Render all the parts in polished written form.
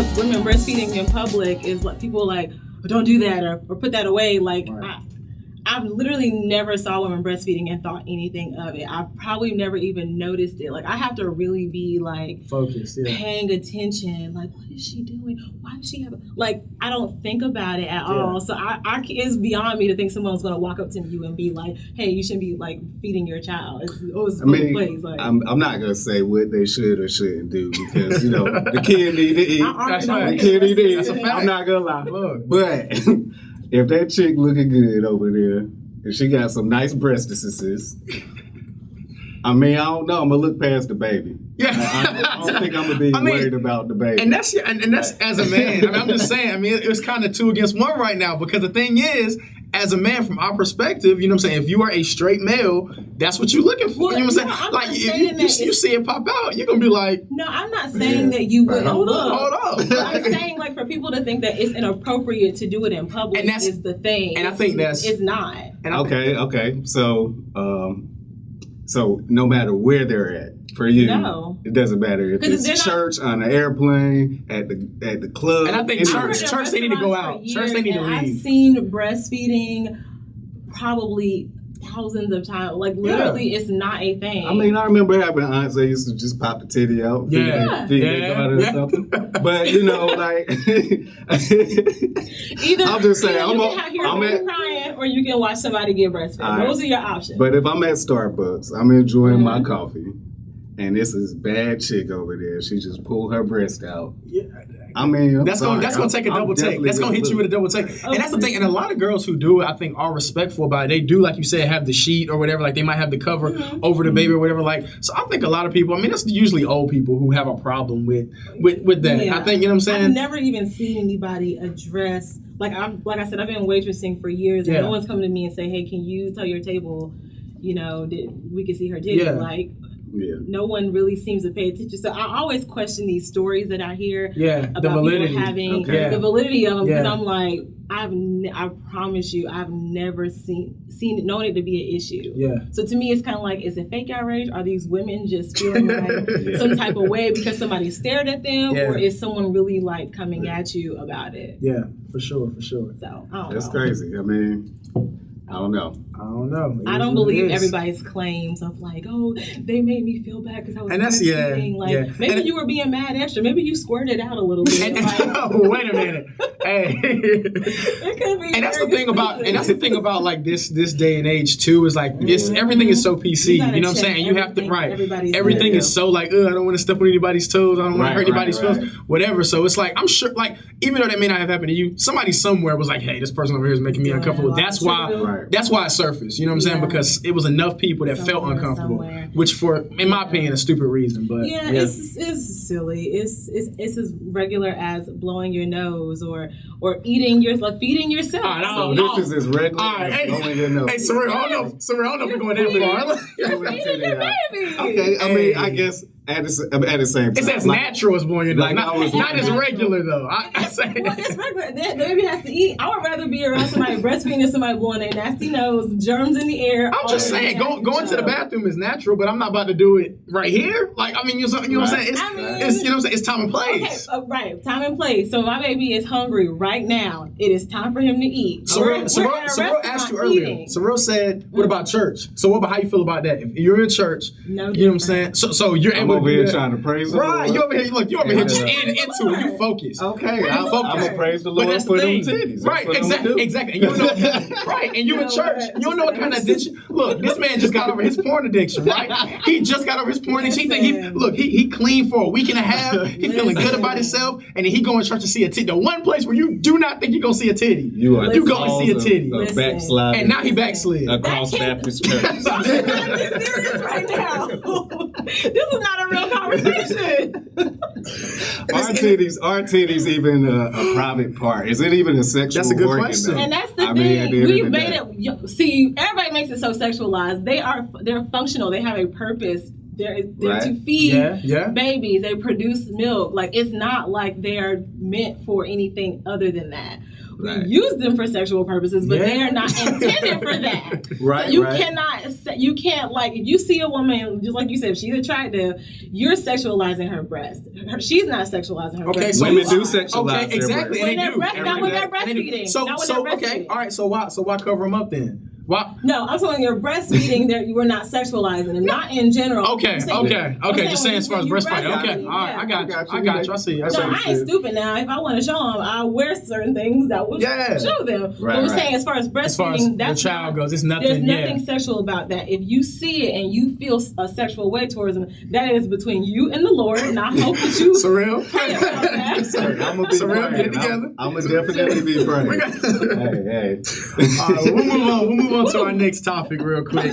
with women breastfeeding in public is like people like, oh, don't do that or put that away. Like I've literally never saw women breastfeeding and thought anything of it. I probably never even noticed it. Like I have to really be like focused, paying attention. Like what is she doing? Why does she have like I don't think about it at all. So it's beyond me to think someone's gonna walk up to you and be like, hey, you shouldn't be like feeding your child. Like, I'm not gonna say what they should or shouldn't do because the kid need to eat. That's right. The kid need to eat. I'm not gonna lie. Look, but if that chick looking good over there, if she got some nice breastises, I don't know. I'm gonna look past the baby. Yeah, I don't think I'm gonna be worried about the baby. And that's as a man. I'm just saying. It's kind of 2 against 1 right now because the thing is, as a man, from our perspective, you know what I'm saying. If you are a straight male, that's what you're looking for. Well, you know what I'm saying? Like if you see it pop out, you're gonna be like, no, I'm not saying that you wouldn't hold look. up. I'm saying like for people to think that it's inappropriate to do it in public and that's, is the thing. And I think it's not. Okay. So no matter where they're at, for you, it doesn't matter if it's church, on the airplane, at the club. And I think church they need to go out. Church they need to leave. I've seen breastfeeding probably thousands of times. Like literally, it's not a thing. I remember having aunts that used to just pop the titty out, feed their daughter or something. But like, either I'm just saying, I'm crying, or you can watch somebody get breastfed. Those are your options. But if I'm at Starbucks, I'm enjoying my coffee, and this is bad chick over there. She just pulled her breast out. Yeah. That's gonna take a double take. That's gonna hit you with a double take. And that's the thing. And a lot of girls who do it, I think, are respectful about it. They do, like you said, have the sheet or whatever. Like they might have the cover over the baby or whatever. Like, so I think a lot of people. That's usually old people who have a problem with that. Yeah. I think, you know what I'm saying. I've never even seen anybody address like I said, I've been waitressing for years, and no one's coming to me and say, hey, can you tell your table, we can see her titty? No one really seems to pay attention. So I always question these stories that I hear about people having the validity of them because I'm like, I promise you, I've never known it to be an issue. Yeah. So to me, it's kind of like, is it fake outrage? Are these women just feeling like some type of way because somebody stared at them, or is someone really like coming at you about it? Yeah, for sure. So that's crazy. I don't know. I don't believe everybody's claims of like, oh, they made me feel bad because I was breastfeeding. Maybe you were being mad extra. Maybe you squirted out a little bit. Wait a minute. Hey. It could be. And that's the thing about like this day and age too is like everything is so PC. You know what I'm saying? You have to everything is so like, I don't want to step on anybody's toes. I don't want to hurt anybody's feelings. Whatever. So it's like I'm sure like even though that may not have happened to you, somebody somewhere was like, hey, this person over here is making me uncomfortable. That's why it surfaced. You know what I'm saying? Because it was enough people that felt uncomfortable, which in my opinion, a stupid reason. But it's silly. It's as regular as blowing your nose or feeding yourself. This is as regular as blowing your nose. Hey, Surreal, I don't know if we're going that far. Okay, I guess at the same time. It's as natural as blowing your nose. Not as regular though. I say. Well, it's regular. The baby has to eat. I would rather be around somebody breastfeeding than somebody blowing their nasty nose, germs in the air. I'm just saying, going to the bathroom is natural, but I'm not about to do it right here. Like, you know what I'm saying? It's time and place. Okay, right, time and place. So my baby is hungry right now. It is time for him to eat. Surreal asked you earlier. Surreal said, "What about church?" So what about how you feel about that? If you're in church, you know what I'm saying. So you're able over here trying to praise the Lord. Right, you over here just into it. You focus. Okay, I'm gonna praise the Lord for them titties. Right, exactly. And you know, and you in church, you don't know what kind of addiction. Look, this man just got over his porn addiction, right? He just got over his porn addiction. He clean for a week and a half. He feeling good about himself, and then he going to church to see a titty. The one place where you do not think you're gonna see a titty, you go and see a titty. And now he backslid across Baptist church. I'm serious right now. This is not a real conversation. Are titties even a private part? Is it even a sexual organ? That's a good question. And that's the thing. We've made it. See, everybody makes it so sexualized. They're functional. They have a purpose they're to feed babies. They produce milk. Like, it's not like they're meant for anything other than that. We use them for sexual purposes, but they are not intended for that. Right. So you can't, like, if you see a woman, just like you said, if she's attractive, you're sexualizing her breast. She's not sexualizing her breast. So women do sexualize their breast. Not when they're breastfeeding. So okay, all right. So why cover them up then? Why? No, I'm saying you're breastfeeding. You were not sexualizing them, not in general. Okay. Just saying as far as breastfeeding. Okay, all right. I got you. I see. No, I ain't stupid now. If I want to show them, I'll wear certain things that will show them. But we're saying as far as breastfeeding, that's the child goes. It's nothing. There's nothing sexual about that. If you see it and you feel a sexual way towards them, that is between you and the Lord. And I hope that you Surreal. pray about that. I'm gonna be Surreal. Get it together. I'm gonna definitely be praying. Hey. All right, we'll move on to our next topic real quick.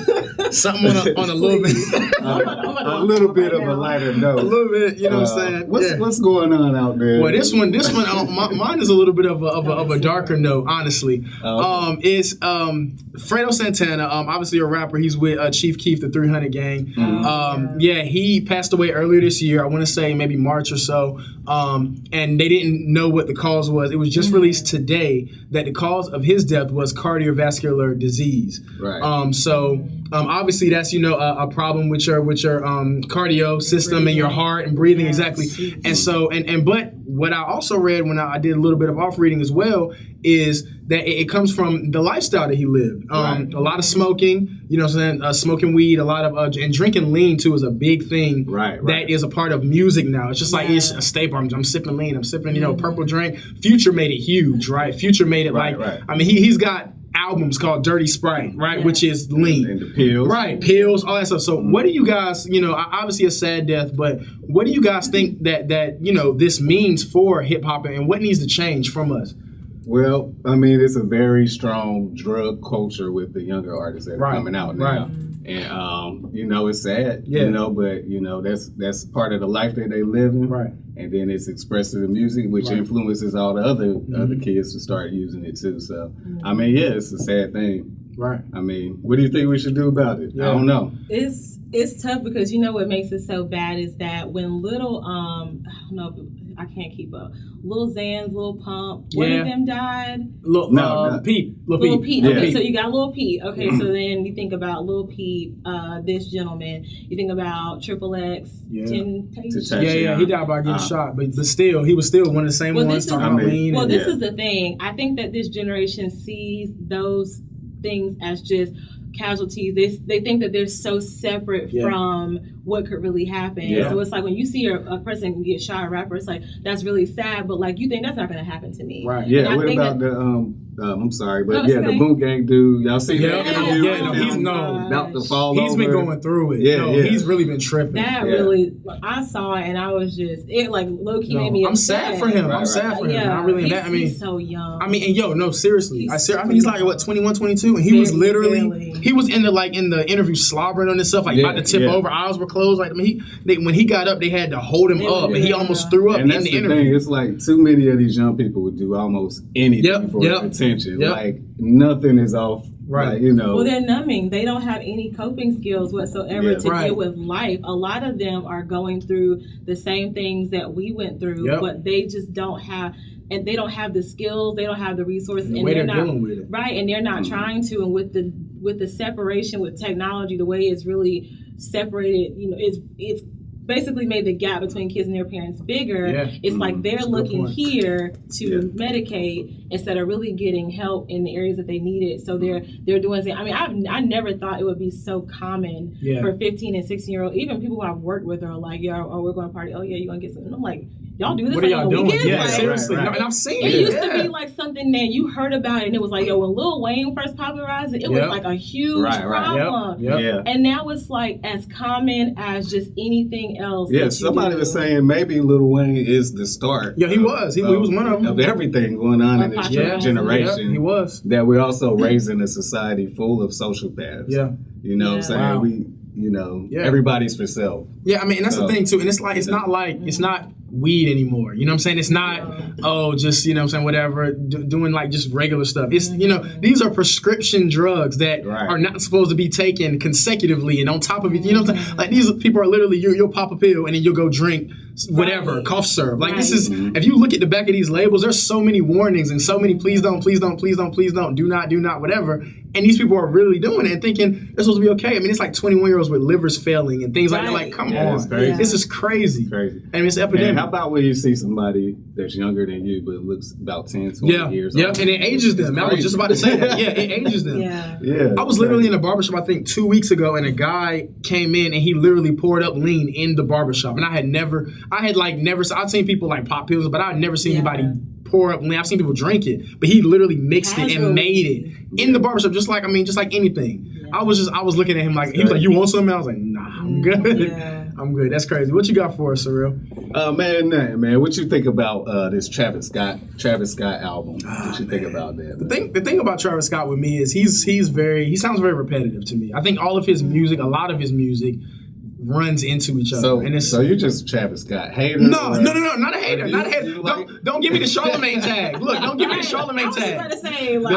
Something on a little bit. A little bit of a lighter note. A little bit, you know what I'm saying? What's going on out there? Well, this one, mine is a little bit of a darker note, honestly. It's Fredo Santana, obviously a rapper. He's with Chief Keef, the 300 Gang. He passed away earlier this year. I want to say maybe March or so. And they didn't know what the cause was. It was just released today that the cause of his death was cardiovascular disease. Right. Obviously that's a problem with your cardio system and your heart and breathing exactly. And so but what I also read when I did a little bit of off reading as well is that it comes from the lifestyle that he lived. A lot of smoking, you know what I'm saying, smoking weed, a lot of and drinking lean too is a big thing. Right. That is a part of music now. It's just like it's a staple. I'm sipping lean. I'm sipping purple drink. Future made it huge, right? Future made it I mean he's got albums called Dirty Sprite, right, which is lean. And the pills. Right, pills, all that stuff. So what do you guys, obviously a sad death, but what do you guys think that this means for hip hop and what needs to change from us? Well, I mean, it's a very strong drug culture with the younger artists that are coming out now. Right. And, it's sad, but, that's part of the life that they live in. Right. And then it's expressed through the music, which influences all the other kids to start using it too. So, I mean, it's a sad thing. Right. I mean, what do you think we should do about it? Yeah. I don't know. It's tough because what makes it so bad is that when little, I don't know if I can't keep up. Lil Xan's, Lil Pump, one of them died. Pete. Lil Peep. Okay, so you got Lil Peep. Okay, so then you think about Lil Peep, this gentleman. You think about Triple X, Temptation. Yeah, he died by getting shot, but still, he was still one of the same ones talking about lean. Well, this is the thing. I think that this generation sees those things as just casualties. They think that they're so separate from what could really happen. So it's like when you see a person get shot, a rapper, it's like that's really sad, but like you think that's not going to happen to me. Right. Yeah. What about the I'm sorry, but the Boom Gang dude, y'all see that interview? He's known about to fall He's been going through it. He's really been tripping. That really, I saw it and I was just low key made me upset. I'm sad for him. I'm sad for him. I really he's so young. I mean, and seriously. He's like what, 21, 22, and he was literally he was in the interview slobbering on himself, like about to tip over, eyes were closed. Like when he got up, they had to hold him up, and he almost threw up in the interview. Thing. It's like too many of these young people would do almost anything for attention. Like nothing is off. Right. Well, they're numbing. They don't have any coping skills whatsoever to deal with life. A lot of them are going through the same things that we went through, but they just don't have. And they don't have the skills, they don't have the resources, and they're not dealing with it. Right, and they're not trying to. And with the separation with technology, the way it's really separated, it's basically made the gap between kids and their parents bigger. It's like they're looking here to medicate instead of really getting help in the areas that they need it. So they're doing things. I mean, I never thought it would be so common for 15 and 16-year-old. Even people who I've worked with are like, we're going to party. Oh yeah, you're going to get something. I'm like, y'all do this what are y'all doing? Weekends? Yeah, seriously. No, and I've seen it. It used to be like something that you heard about it, and it was like, when Lil Wayne first popularized it, it was like a huge problem. And now it's like as common as just anything else. Yeah, somebody was saying maybe Lil Wayne is the start. Yeah, he was. He was one of them. Of everything going on in this generation. Yeah, he was. That we're also raising a society full of sociopaths. Yeah. You know what I'm saying? Everybody's for self. Yeah, I mean, and that's the thing too. And it's like it's not weed anymore. You know what I'm saying? It's not, just, you know what I'm saying, whatever, doing like just regular stuff. It's, you know, these are prescription drugs that are not supposed to be taken consecutively and on top of it. You know what I'm saying? Like these people are literally, you'll pop a pill and then you'll go drink whatever, cough syrup. Like this is, if you look at the back of these labels, there's so many warnings and so many please don't, do not, whatever. And these people are really doing it and thinking they're supposed to be okay. I mean, it's like 21-years-olds with livers failing and things like that. Like, come on. This is crazy. And it's epidemic. And how about when you see somebody that's younger than you but looks about 10, 20 years old? And it ages them. I was just about to say that. Yeah, it ages them. I was literally in a barbershop, I think, 2 weeks ago, and a guy came in and he literally poured up lean in the barbershop. And I'd seen people like pop pills, but I'd never seen anybody pour up lean. I've seen people drink it, but he literally mixed it and made it in the barbershop, just like anything. I was looking at him like, he was like, you want something? I was like, nah, I'm good. I'm good. That's crazy. What you got for us, Surreal? Man. What you think about this Travis Scott album? What you think about that? The thing about Travis Scott with me is he sounds very repetitive to me. I think all of his music, a lot of his music, runs into each other. So you're just Travis Scott hater? No, not a hater. Don't give me the Charlemagne tag. Look, don't give me the Charlemagne tag. I was about to say, like,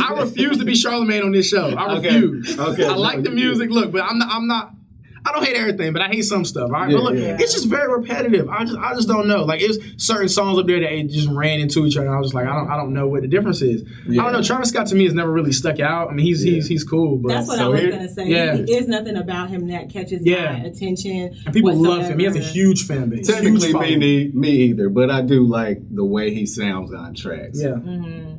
I refuse to be Charlemagne on this show. I refuse. Okay. I like the music. Look, but I'm not. I don't hate everything, but I hate some stuff. All right? But look, it's just very repetitive. I just don't know. Like, it's certain songs up there that just ran into each other. And I was just like, I don't know what the difference is. I don't know. Travis Scott to me has never really stuck out. I mean, he's cool, but that's what I was gonna say. There is nothing about him that catches my attention. And people love him. He has a huge fan base. Technically, me either, but I do like the way he sounds on tracks. Yeah.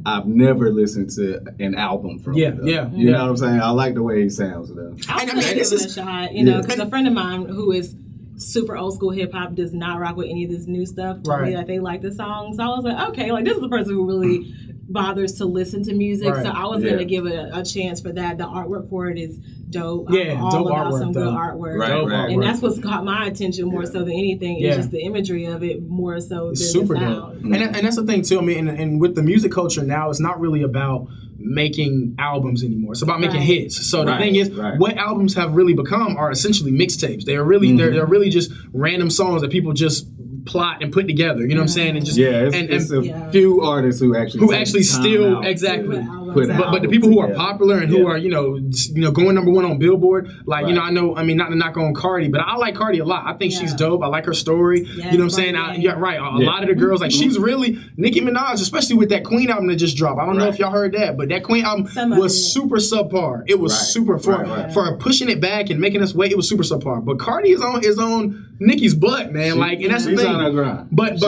I've never listened to an album from him. You know what I'm saying? I like the way he sounds though. I mean, this is a shot, you know, because a friend of mine who is super old school hip hop does not rock with any of this new stuff. Told me that they like the songs. So I was like, okay, like this is the person who really bothers to listen to music. So I was gonna give it a chance for that. The artwork for it is dope. I'm all about some good artwork. And that's what's caught my attention more so than anything. It's just the imagery of it more so than super the sound. Dope. And that's the thing too. I mean, and with the music culture now, it's not really about making albums anymore. It's about making hits. So the thing is, what albums have really become are essentially mixtapes. They are really they're really just random songs that people just plot and put together. You know what I'm saying? And just it's a few artists who actually still but the people who are popular and who are you know going number one on Billboard, like you know, I mean not to knock on Cardi, but I like Cardi a lot. I think she's dope. I like her story. You know what I'm saying? A lot of the girls, like she's really Nicki Minaj, especially with that Queen album that just dropped. I don't know if y'all heard that, but that Queen album was super subpar. It was super for pushing it back and making us wait. It was super subpar. But Cardi is on Nicki's butt, man. Like, and that's the thing. But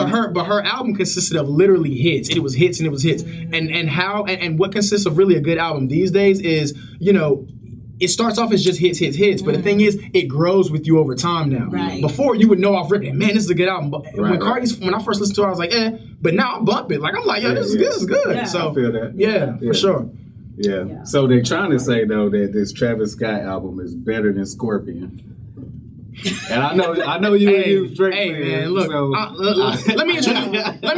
her album consisted of literally hits. It was hits and it was hits. And what consists of really a good album these days is, you know, it starts off as just hits. But the thing is, it grows with you over time now. Before, you would know off rip, man, this is a good album. But when I first listened to it, I was like, But now I bump it. Like, I'm like, this is good. Yeah. So I feel that. Yeah, for sure. Yeah. So they're trying to say, though, that this Travis Scott album is better than Scorpion. And I know you a huge Drake fan. Man, look, so let me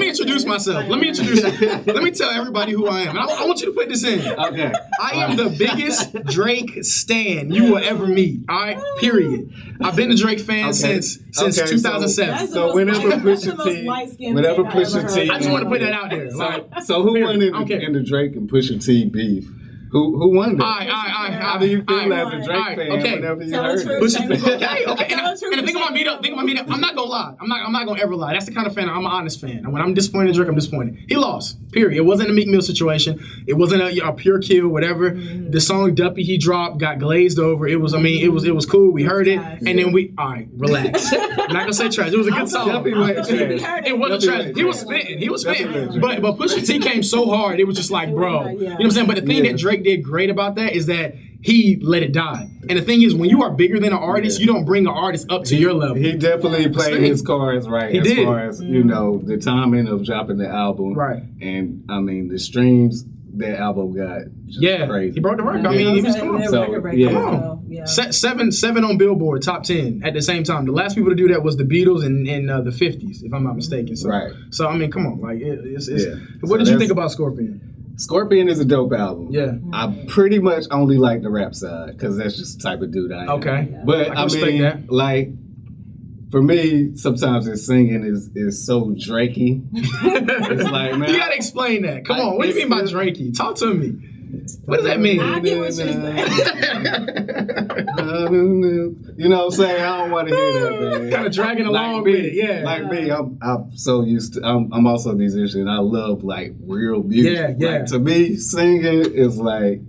introduce myself. Let me tell everybody who I am. And I want you to put this in. Okay. I am the biggest Drake stan you will ever meet. All right, period. I've been a Drake fan since 2007. So whenever Pusha T, I just want to put that out there. So who won in the Drake and Pusha T beef? Who won that? How do you feel as a Drake fan whenever you heard it? Okay. And the thing about me, I'm not gonna lie. I'm not gonna ever lie. That's the kind of fan I'm an honest fan. And when I'm disappointed in Drake, I'm disappointed. He lost. Period. It wasn't a Meek Mill situation. It wasn't a pure kill, whatever. The song Duppy he dropped got glazed over. It was cool. We heard it, and then relax. I'm not gonna say trash. It was a good song. It wasn't trash. He was spitting. But Pusha T came so hard. It was just like, bro. You know what I'm saying? But the thing that Drake did great about that is that he let it die. And the thing is, when you are bigger than an artist, you don't bring an artist up to your level. He definitely played his cards right. He did. Far as, you know, the timing of dropping the album. Right. And, I mean, the streams that album got just crazy. He broke the record. I mean, he was cool. So, 7 on Billboard, top 10 at the same time. The last people to do that was the Beatles in the 50s, if I'm not mistaken. So I mean, come on. Like, what did you think about Scorpion? Scorpion is a dope album. Yeah. I pretty much only like the rap side because that's just the type of dude I am. Okay. But I mean, like, for me, sometimes his singing is so Drakey. It's like, man, you gotta explain that. Come on, what do you mean by Drakey? Talk to me. What does that mean? I get what you're saying. You know what I'm saying? I don't want to hear that, man. Kind of dragging along with it, yeah. Like me, I'm so used to. I'm also a musician. I love like real music. Yeah. Like, to me, singing is like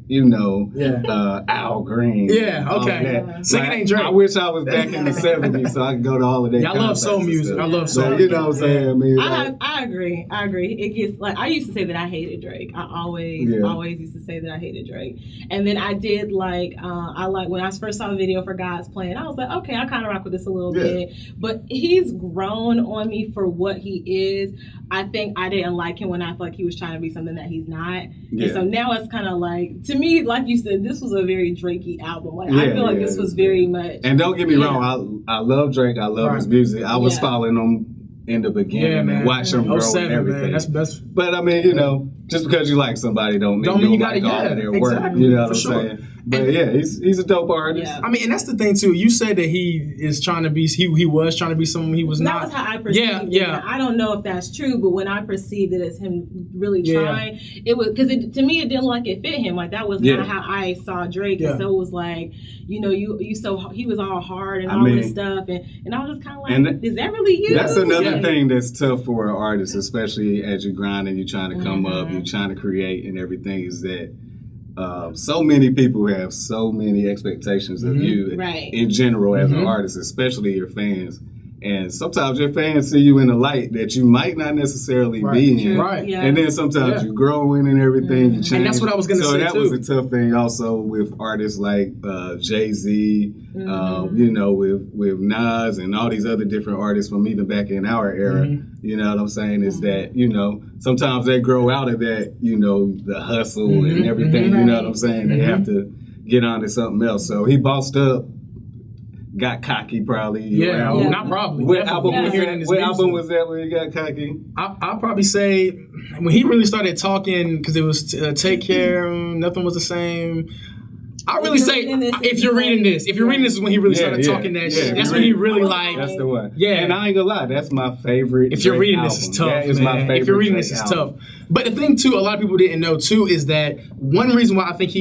Al Green. Yeah, okay. Singing ain't Drake. I wish I was back in the '70s so I could go to all of that. Yeah, I love soul music. I love soul. You know what I'm saying? I mean, I agree. It gets like I used to say that I hated Drake. I always used to say that I hated Drake. And then I did like when I first saw the video for God's Plan, I was like, okay, I kind of rock with this a little bit. But he's grown on me for what he is. I think I didn't like him when I felt like he was trying to be something that he's not. Yeah. And so now it's kind of like, to me, like you said, this was a very Drakey album. Like I feel like this was very much. And don't get me wrong, I love Drake. I love his music. I was following him in the beginning and watch them grow and everything. Man. That's but I mean, you know, just because you like somebody don't mean you like all of their work. You know what I'm saying? But he's a dope artist. Yeah. I mean, and that's the thing too. You said that he is trying to be. He was trying to be someone he was not. That was how I perceived it. Yeah. I don't know if that's true, but when I perceived it as him really trying, it was because to me it didn't like it fit him. Like that was not how I saw Drake, and so it was like, you know, he was all hard and all this stuff, and I was just kind of like, is that really you? That's another thing that's tough for an artist, especially as you grind and you're trying to come up, you're trying to create and everything. Is that so many people have so many expectations of you in general as an artist, especially your fans. And sometimes your fans see you in a light that you might not necessarily be in. Right. Yeah. And then sometimes you grow in and everything, you change. And that's what I was going to say, So that was a tough thing also with artists like Jay-Z, you know, with Nas and all these other different artists from even back in our era. You know what I'm saying? Is that, you know, sometimes they grow out of that, you know, the hustle and everything. You know what I'm saying? They have to get on to something else. So he bossed up. Got cocky, probably. Not probably. What album was that when he got cocky? I'll probably say when he really started talking, because it was Take Care, Nothing Was the Same. I really say if you're reading this is when he really started talking that shit. That's when he really like. That's the one. Yeah, and I ain't gonna lie, that's my favorite. If you're reading this, it's tough. That is my favorite. If you're reading this, it's tough. But the thing too, a lot of people didn't know too, is that one reason why I think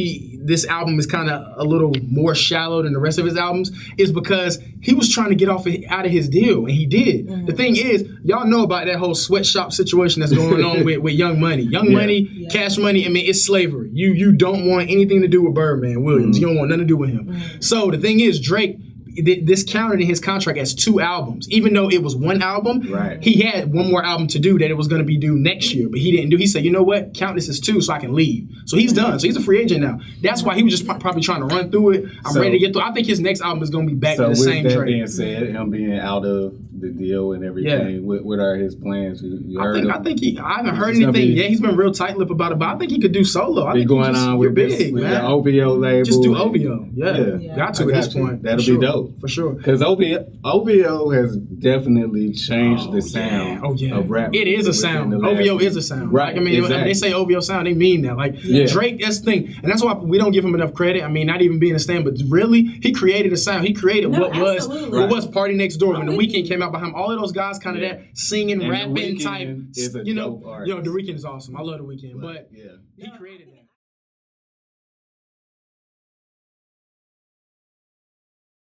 this album is kind of a little more shallow than the rest of his albums is because he was trying to get out of his deal, and he did. The thing is, y'all know about that whole sweatshop situation that's going on with Young Money. Young Money, Cash Money, I mean, it's slavery. You don't want anything to do with Birdman Williams. You don't want nothing to do with him. So the thing is, Drake, this counted in his contract as 2 albums. Even though it was 1 album, he had 1 more album to do that it was going to be due next year, but he didn't do. He said, you know what, count this as 2 so I can leave. So he's done. So he's a free agent now. That's why he was just probably trying to run through it. I'm ready to get through. I think his next album is going to be back to the same Drake. So with that being said, him being out of the deal and everything, what are his plans? You heard I haven't heard anything yet. He's been real tight-lipped about it, but I think he could do solo. I think going on with the OVO label. Just do OVO. Yeah. Got to at this point. That'll be dope. For sure. Because OVO has definitely changed the sound of rap. It is a sound. OVO is a sound. Right. Like, I mean, when they say OVO sound, they mean that. Like Drake, that's the thing. And that's why we don't give him enough credit. I mean, not even being a stand, but really, he created a sound. He created what was Party Next Door when The Weeknd came out behind him. All of those guys kind of that singing, and rapping type. You know, The Weeknd is awesome. I love The Weeknd. But he created that.